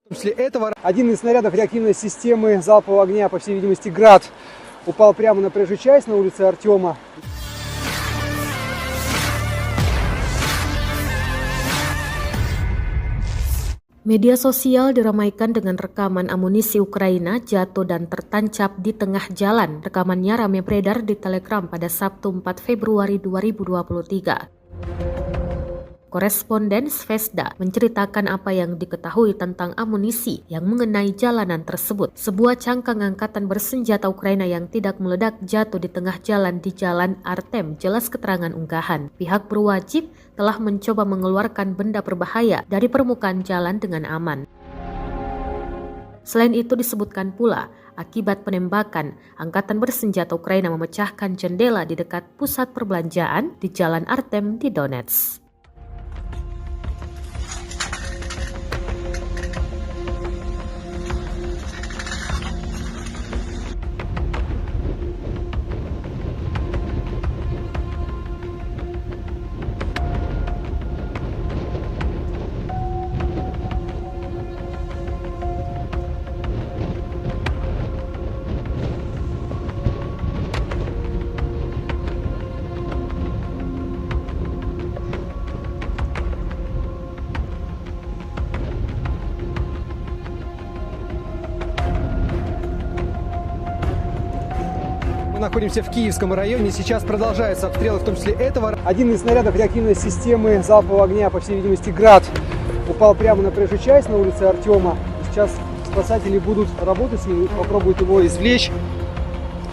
После этого один из снарядов реактивной системы залпового огня, по всей видимости, «Град», упал прямо на проезжую часть на улице Артема. Media sosial diramaikan dengan rekaman amunisi Ukraina jatuh dan tertancap di tengah jalan. Rekamannya ramai beredar di Telegram pada Sabtu 4 Februari 2023. Koresponden Zvezda menceritakan apa yang diketahui tentang amunisi yang mengenai jalanan tersebut. Sebuah cangkang angkatan bersenjata Ukraina yang tidak meledak jatuh di tengah jalan di Jalan Artem, jelas keterangan unggahan. Pihak berwajib telah mencoba mengeluarkan benda berbahaya dari permukaan jalan dengan aman. Selain itu disebutkan pula, akibat penembakan, angkatan bersenjata Ukraina memecahkan jendela di dekat pusat perbelanjaan di Jalan Artem di Donetsk. Мы находимся в Киевском районе, сейчас продолжаются обстрелы, в том числе этого. Один из снарядов реактивной системы залпового огня, по всей видимости, «Град», упал прямо на проезжую часть на улице Артема. Сейчас спасатели будут работать с ним, попробуют его извлечь.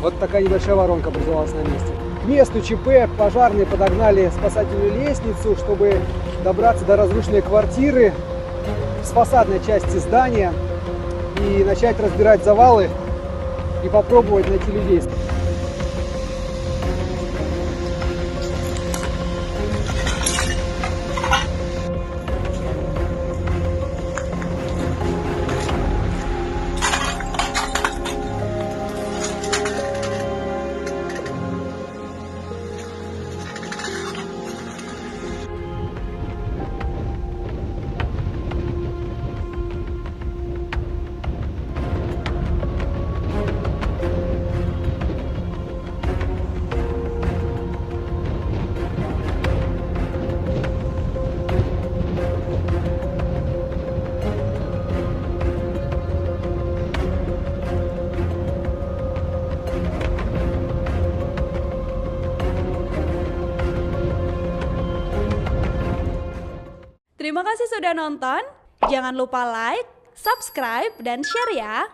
Вот такая небольшая воронка образовалась на месте. К месту ЧП пожарные подогнали спасательную лестницу, чтобы добраться до разрушенной квартиры с фасадной части здания и начать разбирать завалы и попробовать найти людей. Terima kasih sudah nonton. Jangan lupa like, subscribe, dan share ya.